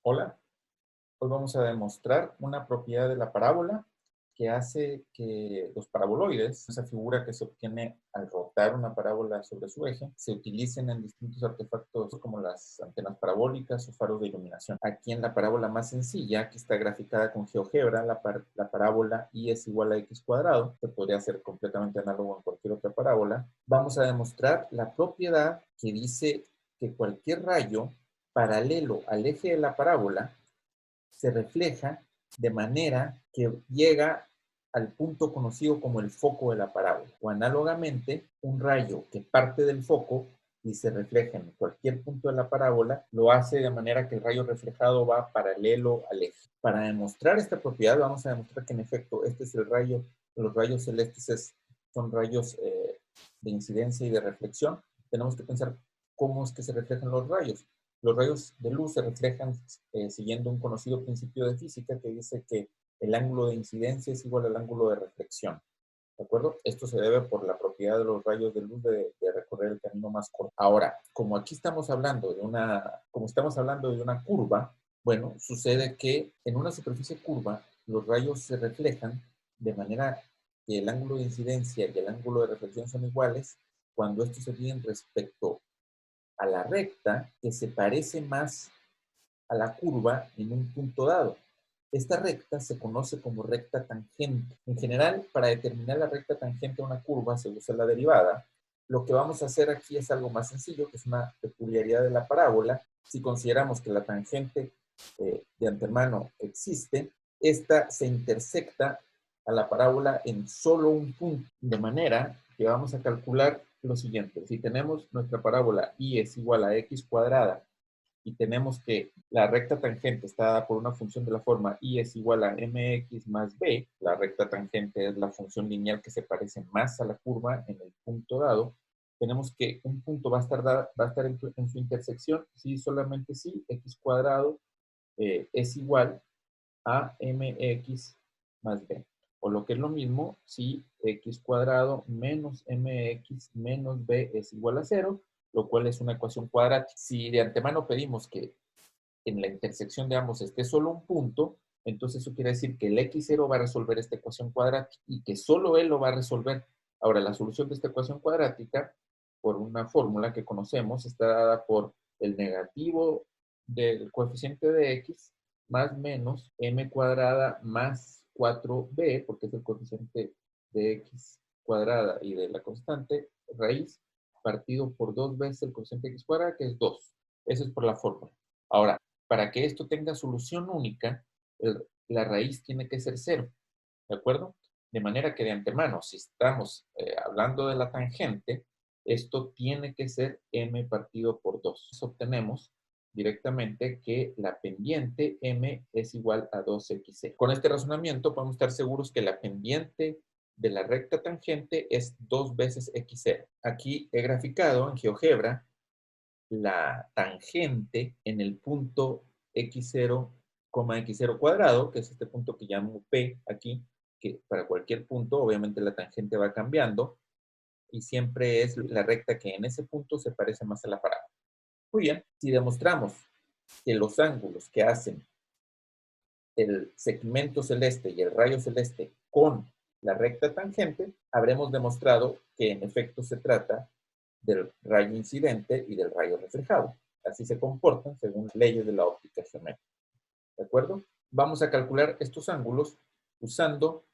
Hola, hoy vamos a demostrar una propiedad de la parábola que hace que los paraboloides, esa figura que se obtiene al rotar una parábola sobre su eje, se utilicen en distintos artefactos como las antenas parabólicas o faros de iluminación. Aquí en la parábola más sencilla, que está graficada con GeoGebra, la parábola y es igual a x cuadrado, que podría ser completamente análogo en cualquier otra parábola, vamos a demostrar la propiedad que dice que cualquier rayo paralelo al eje de la parábola se refleja de manera que llega al punto conocido como el foco de la parábola. O análogamente, un rayo que parte del foco y se refleja en cualquier punto de la parábola, lo hace de manera que el rayo reflejado va paralelo al eje. Para demostrar esta propiedad, vamos a demostrar que en efecto este es el rayo, los rayos celestes son rayos de incidencia y de reflexión. Tenemos que pensar cómo es que se reflejan los rayos. Los rayos de luz se reflejan siguiendo un conocido principio de física que dice que el ángulo de incidencia es igual al ángulo de reflexión. ¿De acuerdo? Esto se debe por la propiedad de los rayos de luz de recorrer el camino más corto. Ahora, como aquí estamos hablando de una curva, bueno, sucede que en una superficie curva los rayos se reflejan de manera que el ángulo de incidencia y el ángulo de reflexión son iguales cuando estos se miden respecto a la recta que se parece más a la curva en un punto dado. Esta recta se conoce como recta tangente. En general, para determinar la recta tangente a una curva se usa la derivada. Lo que vamos a hacer aquí es algo más sencillo, que es una peculiaridad de la parábola. Si consideramos que la tangente de antemano existe, esta se intersecta a la parábola en solo un punto, de manera que vamos a calcular lo siguiente. Si tenemos nuestra parábola y es igual a x cuadrada y tenemos que la recta tangente está dada por una función de la forma y es igual a mx más b, la recta tangente es la función lineal que se parece más a la curva en el punto dado, tenemos que un punto va a estar en su intersección si solamente si x cuadrado es igual a mx más b. O lo que es lo mismo, si x cuadrado menos mx menos b es igual a 0, lo cual es una ecuación cuadrática. Si de antemano pedimos que en la intersección de ambos esté solo un punto, entonces eso quiere decir que el x0 va a resolver esta ecuación cuadrática y que solo él lo va a resolver. Ahora, la solución de esta ecuación cuadrática, por una fórmula que conocemos, está dada por el negativo del coeficiente de x más menos m cuadrada más 4b, porque es el coeficiente de x cuadrada y de la constante raíz, partido por 2 veces el coeficiente de x cuadrada, que es 2. Eso es por la fórmula. Ahora, para que esto tenga solución única, la raíz tiene que ser 0, ¿de acuerdo? De manera que de antemano, si estamos hablando de la tangente, esto tiene que ser m partido por 2. Entonces obtenemos directamente que la pendiente m es igual a 2x0. Con este razonamiento podemos estar seguros que la pendiente de la recta tangente es 2 veces x0. Aquí he graficado en GeoGebra la tangente en el punto x0, x0 cuadrado, que es este punto que llamo P aquí, que para cualquier punto obviamente la tangente va cambiando y siempre es la recta que en ese punto se parece más a la parábola. Muy bien, si demostramos que los ángulos que hacen el segmento celeste y el rayo celeste con la recta tangente, habremos demostrado que en efecto se trata del rayo incidente y del rayo reflejado. Así se comportan según las leyes de la óptica geométrica. ¿De acuerdo? Vamos a calcular estos ángulos usando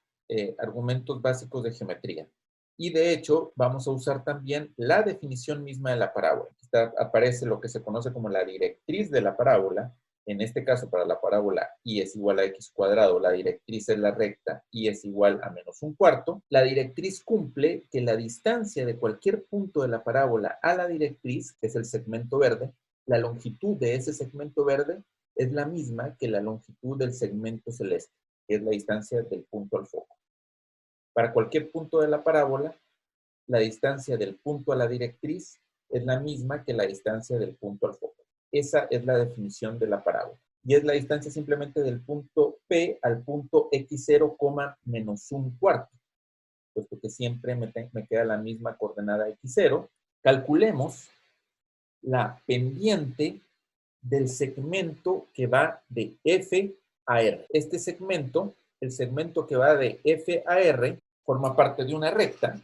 argumentos básicos de geometría. Y de hecho, vamos a usar también la definición misma de la parábola. Aparece lo que se conoce como la directriz de la parábola. En este caso, para la parábola y es igual a x cuadrado, la directriz es la recta y es igual a menos un cuarto. La directriz cumple que la distancia de cualquier punto de la parábola a la directriz, que es el segmento verde, la longitud de ese segmento verde es la misma que la longitud del segmento celeste, que es la distancia del punto al foco. Para cualquier punto de la parábola, la distancia del punto a la directriz es la misma que la distancia del punto al foco. Esa es la definición de la parábola. Y es la distancia simplemente del punto P al punto x0, menos un cuarto, puesto que siempre me queda la misma coordenada x0. Calculemos la pendiente del segmento que va de F a R. Este segmento, el segmento que va de F a R, forma parte de una recta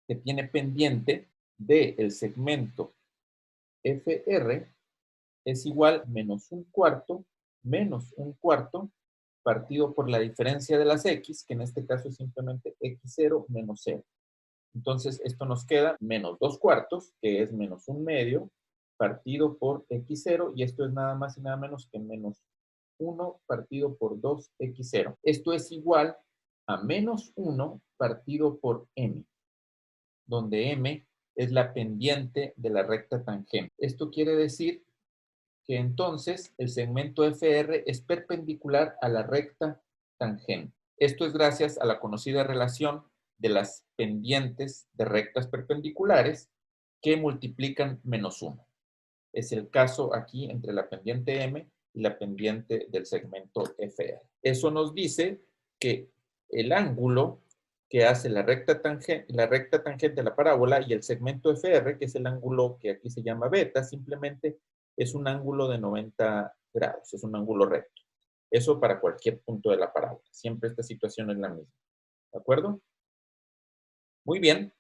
que tiene pendiente del segmento FR es igual menos un cuarto partido por la diferencia de las X, que en este caso es simplemente X0 menos 0. Entonces, esto nos queda menos 2 cuartos, que es menos un medio, partido por X0, y esto es nada más y nada menos que menos 1 partido por 2X0. Esto es igual a menos 1 partido por M, donde M es la pendiente de la recta tangente. Esto quiere decir que entonces el segmento FR es perpendicular a la recta tangente. Esto es gracias a la conocida relación de las pendientes de rectas perpendiculares que multiplican menos 1. Es el caso aquí entre la pendiente M y la pendiente del segmento FR. Eso nos dice que el ángulo que hace la recta tangente de la parábola y el segmento FR, que es el ángulo que aquí se llama beta, simplemente es un ángulo de 90 grados, es un ángulo recto. Eso para cualquier punto de la parábola. Siempre esta situación es la misma. ¿De acuerdo? Muy bien.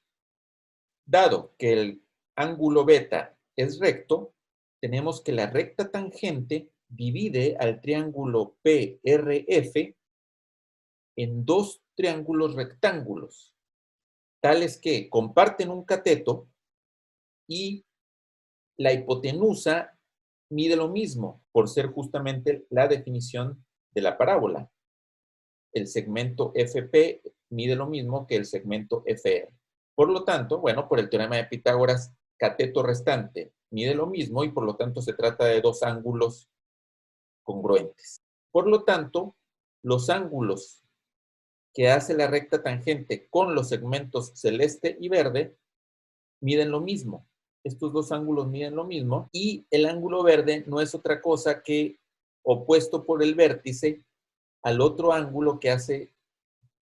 Dado que el ángulo beta es recto, tenemos que la recta tangente divide al triángulo PRF en dos triángulos rectángulos, tales que comparten un cateto y la hipotenusa mide lo mismo, por ser justamente la definición de la parábola. El segmento FP mide lo mismo que el segmento FR. Por lo tanto, bueno, por el teorema de Pitágoras, cateto restante mide lo mismo y por lo tanto se trata de dos ángulos congruentes. Por lo tanto, los ángulos que hace la recta tangente con los segmentos celeste y verde miden lo mismo. Estos dos ángulos miden lo mismo y el ángulo verde no es otra cosa que opuesto por el vértice al otro ángulo que hace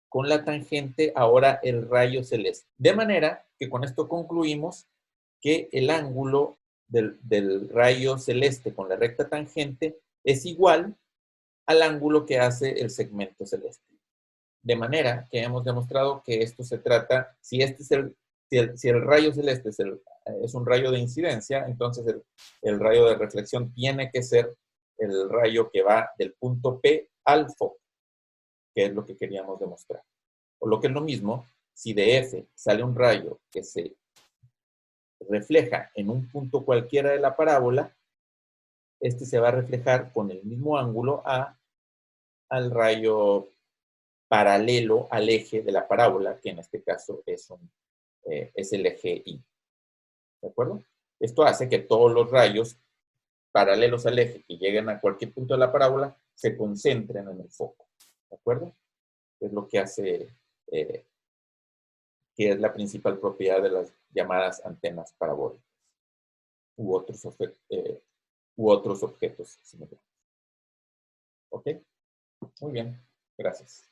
con la tangente ahora el rayo celeste. De manera que con esto concluimos que el ángulo del rayo celeste con la recta tangente es igual al ángulo que hace el segmento celeste. De manera que hemos demostrado que esto se trata, si el rayo celeste es un rayo de incidencia, entonces el rayo de reflexión tiene que ser el rayo que va del punto P al foco, que es lo que queríamos demostrar. O lo que es lo mismo, si de F sale un rayo que se refleja en un punto cualquiera de la parábola, este se va a reflejar con el mismo ángulo al rayo paralelo al eje de la parábola, que en este caso es el eje Y. ¿De acuerdo? Esto hace que todos los rayos paralelos al eje que lleguen a cualquier punto de la parábola se concentren en el foco. ¿De acuerdo? Es lo que hace, que es la principal propiedad de las llamadas antenas parabólicas u otros objetos similares. ¿Ok? Muy bien. Gracias.